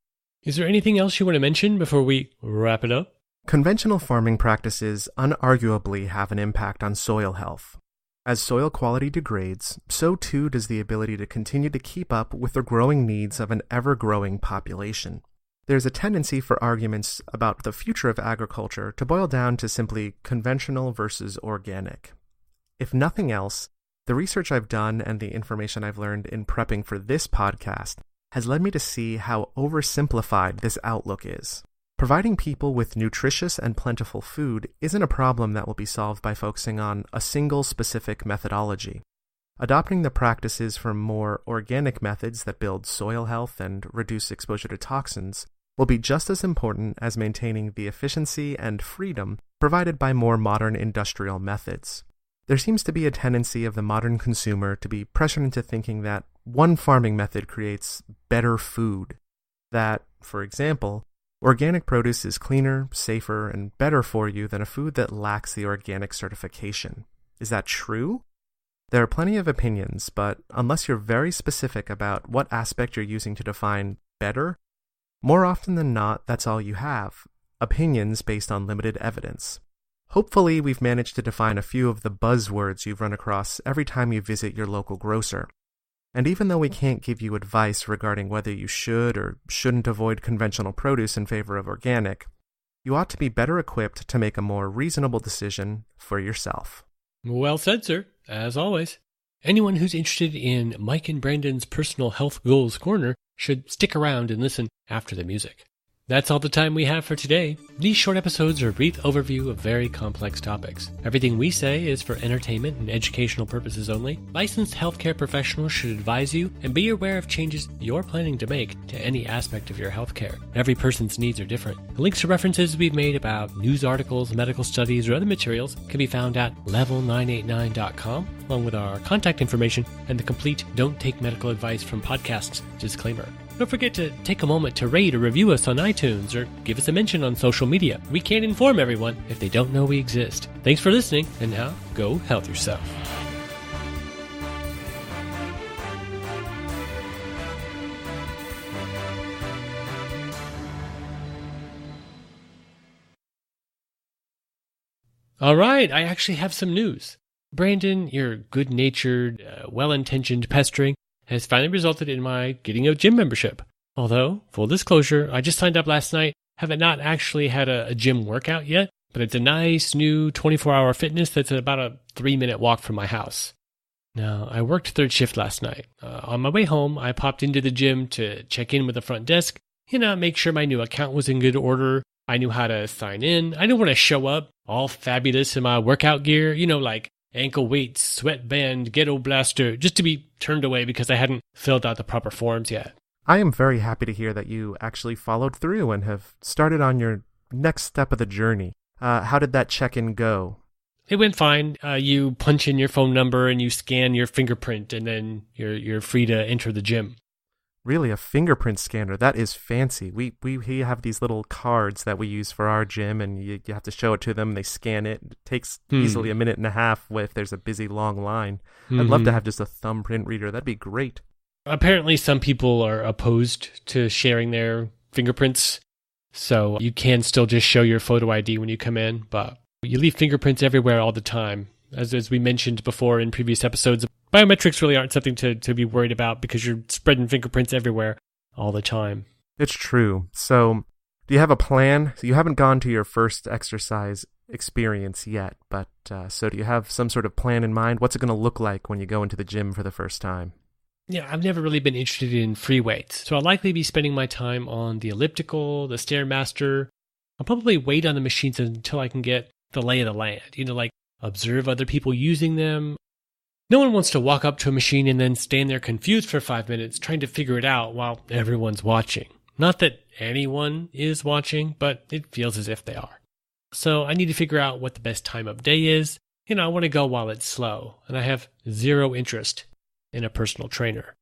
Is there anything else you want to mention before we wrap it up? Conventional farming practices unarguably have an impact on soil health. As soil quality degrades, so too does the ability to continue to keep up with the growing needs of an ever-growing population. There's a tendency for arguments about the future of agriculture to boil down to simply conventional versus organic. If nothing else, the research I've done and the information I've learned in prepping for this podcast has led me to see how oversimplified this outlook is. Providing people with nutritious and plentiful food isn't a problem that will be solved by focusing on a single specific methodology. Adopting the practices from more organic methods that build soil health and reduce exposure to toxins will be just as important as maintaining the efficiency and freedom provided by more modern industrial methods. There seems to be a tendency of the modern consumer to be pressured into thinking that one farming method creates better food. That, for example, organic produce is cleaner, safer, and better for you than a food that lacks the organic certification. Is that true? There are plenty of opinions, but unless you're very specific about what aspect you're using to define better, more often than not, that's all you have. Opinions based on limited evidence. Hopefully, we've managed to define a few of the buzzwords you've run across every time you visit your local grocer. And even though we can't give you advice regarding whether you should or shouldn't avoid conventional produce in favor of organic, you ought to be better equipped to make a more reasonable decision for yourself. Well said, sir, as always. Anyone who's interested in Mike and Brandon's Personal Health Goals Corner should stick around and listen after the music. That's all the time we have for today. These short episodes are a brief overview of very complex topics. Everything we say is for entertainment and educational purposes only. Licensed healthcare professionals should advise you and be aware of changes you're planning to make to any aspect of your healthcare. Every person's needs are different. The links to references we've made about news articles, medical studies, or other materials can be found at level989.com, along with our contact information and the complete Don't Take Medical Advice from Podcasts disclaimer. Don't forget to take a moment to rate or review us on iTunes or give us a mention on social media. We can't inform everyone if they don't know we exist. Thanks for listening, and now go health yourself. All right, I actually have some news. Brandon, your good-natured, well-intentioned pestering has finally resulted in my getting a gym membership. Although, full disclosure, I just signed up last night, haven't not actually had a gym workout yet, but it's a nice new 24-hour fitness that's about a 3-minute walk from my house. Now, I worked third shift last night. On my way home, I popped into the gym to check in with the front desk, make sure my new account was in good order. I knew how to sign in. I didn't want to show up all fabulous in my workout gear, like ankle weights, sweatband, ghetto blaster, just to be turned away because I hadn't filled out the proper forms yet. I am very happy to hear that you actually followed through and have started on your next step of the journey. How did that check-in go? It went fine. You punch in your phone number and you scan your fingerprint, and then you're free to enter the gym. Really, a fingerprint scanner? That is fancy. We have these little cards that we use for our gym, and you have to show it to them. They scan it. It takes easily a minute and a half if there's a busy, long line. I'd love to have just a thumbprint reader. That'd be great. Apparently, some people are opposed to sharing their fingerprints, so you can still just show your photo ID when you come in, but you leave fingerprints everywhere all the time. As we mentioned before in previous episodes, biometrics really aren't something to be worried about because you're spreading fingerprints everywhere all the time. It's true. So, do you have a plan? So you haven't gone to your first exercise experience yet, but so do you have some sort of plan in mind? What's it going to look like when you go into the gym for the first time? Yeah, I've never really been interested in free weights, so I'll likely be spending my time on the elliptical, the Stairmaster. I'll probably wait on the machines until I can get the lay of the land, like observe other people using them. No one wants to walk up to a machine and then stand there confused for 5 minutes trying to figure it out while everyone's watching. Not that anyone is watching, but it feels as if they are. So I need to figure out what the best time of day is. I want to go while it's slow, and I have zero interest in a personal trainer.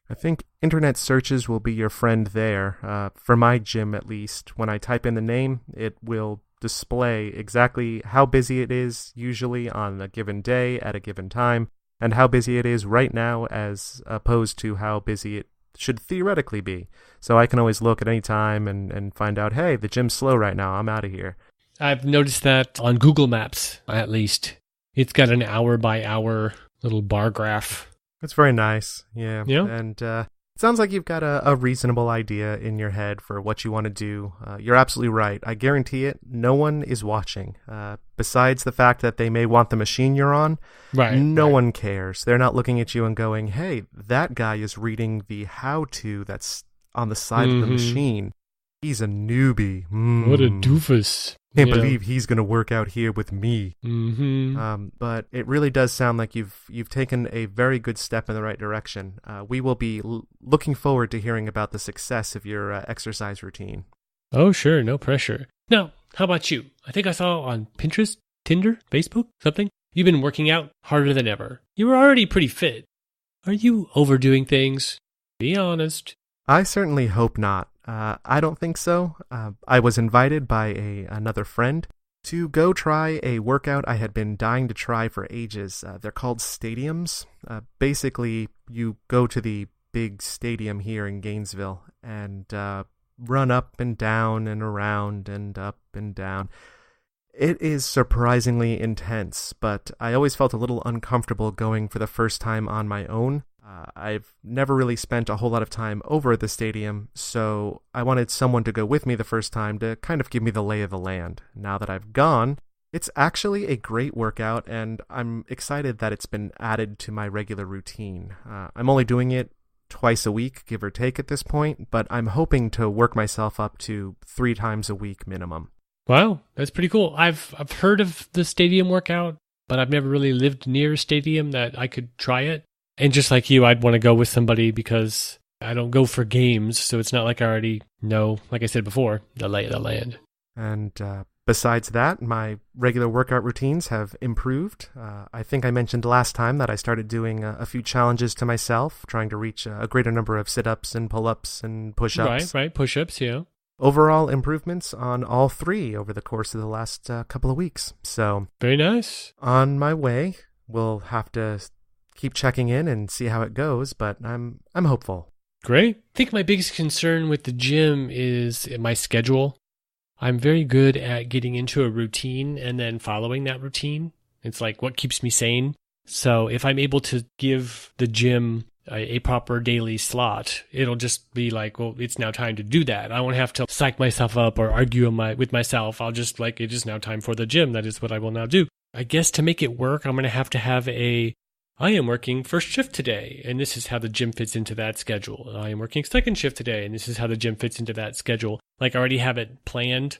I think internet searches will be your friend there. For my gym, at least, when I type in the name, it will display exactly how busy it is usually on a given day at a given time, and how busy it is right now as opposed to how busy it should theoretically be. So I can always look at any time and find out, hey, the gym's slow right now, I'm out of here. I've noticed that on Google Maps, at least. It's got an hour by hour little bar graph. It's very nice, yeah. Yeah. And it sounds like you've got a reasonable idea in your head for what you want to do. You're absolutely right. I guarantee it, no one is watching. Besides the fact that they may want the machine you're on, no one cares. They're not looking at you and going, hey, that guy is reading the how-to that's on the side of the machine. He's a newbie. What a doofus. Can't believe he's going to work out here with me. But it really does sound like you've taken a very good step in the right direction. We will be looking forward to hearing about the success of your exercise routine. Oh, sure. No pressure. Now, how about you? I think I saw on Pinterest, Tinder, Facebook, something. You've been working out harder than ever. You were already pretty fit. Are you overdoing things? Be honest. I certainly hope not. I don't think so. I was invited by another friend to go try a workout I had been dying to try for ages. They're called stadiums. Basically, you go to the big stadium here in Gainesville and run up and down and around and up and down. It is surprisingly intense, but I always felt a little uncomfortable going for the first time on my own. I've never really spent a whole lot of time over at the stadium, so I wanted someone to go with me the first time to kind of give me the lay of the land. Now that I've gone, it's actually a great workout, and I'm excited that it's been added to my regular routine. I'm only doing it twice a week, give or take at this point, but I'm hoping to work myself up to 3 times a week minimum. Wow, that's pretty cool. I've heard of the stadium workout, but I've never really lived near a stadium that I could try it. And just like you, I'd want to go with somebody because I don't go for games, so it's not like I already know, like I said before, the lay of the land. And besides that, my regular workout routines have improved. I think I mentioned last time that I started doing a few challenges to myself, trying to reach a greater number of sit-ups and pull-ups and push-ups. Right, push-ups, yeah. Overall improvements on all 3 over the course of the last couple of weeks. So very nice. On my way, we'll have to keep checking in and see how it goes, but I'm hopeful. Great. I think my biggest concern with the gym is my schedule. I'm very good at getting into a routine and then following that routine. It's like what keeps me sane. So if I'm able to give the gym a proper daily slot, it'll just be like, well, it's now time to do that. I won't have to psych myself up or argue with myself. I'll just like, it is now time for the gym. That is what I will now do. I guess to make it work, I'm going to have I am working first shift today, and this is how the gym fits into that schedule. I am working second shift today, and this is how the gym fits into that schedule. Like, I already have it planned,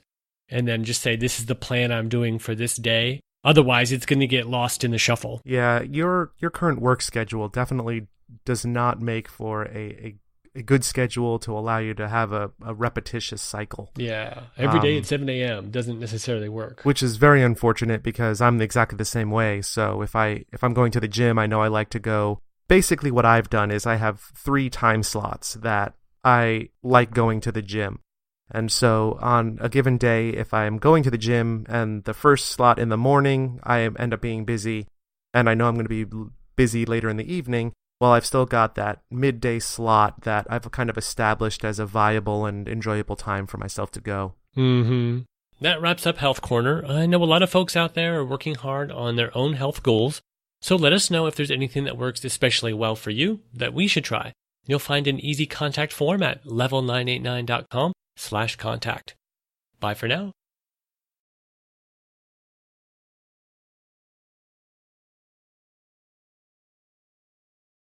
and then just say, this is the plan I'm doing for this day. Otherwise, it's going to get lost in the shuffle. Yeah, your current work schedule definitely does not make for a a good schedule to allow you to have a repetitious cycle. Yeah, every day at 7 a.m. doesn't necessarily work. Which is very unfortunate because I'm exactly the same way. So if I'm going to the gym, I know I like to go. Basically what I've done is I have 3 time slots that I like going to the gym. And so on a given day, if I am going to the gym and the first slot in the morning, I end up being busy, and I know I'm going to be busy later in the evening, well, I've still got that midday slot that I've kind of established as a viable and enjoyable time for myself to go. Mm-hmm. That wraps up Health Corner. I know a lot of folks out there are working hard on their own health goals, so let us know if there's anything that works especially well for you that we should try. You'll find an easy contact form at level989.com/contact. Bye for now.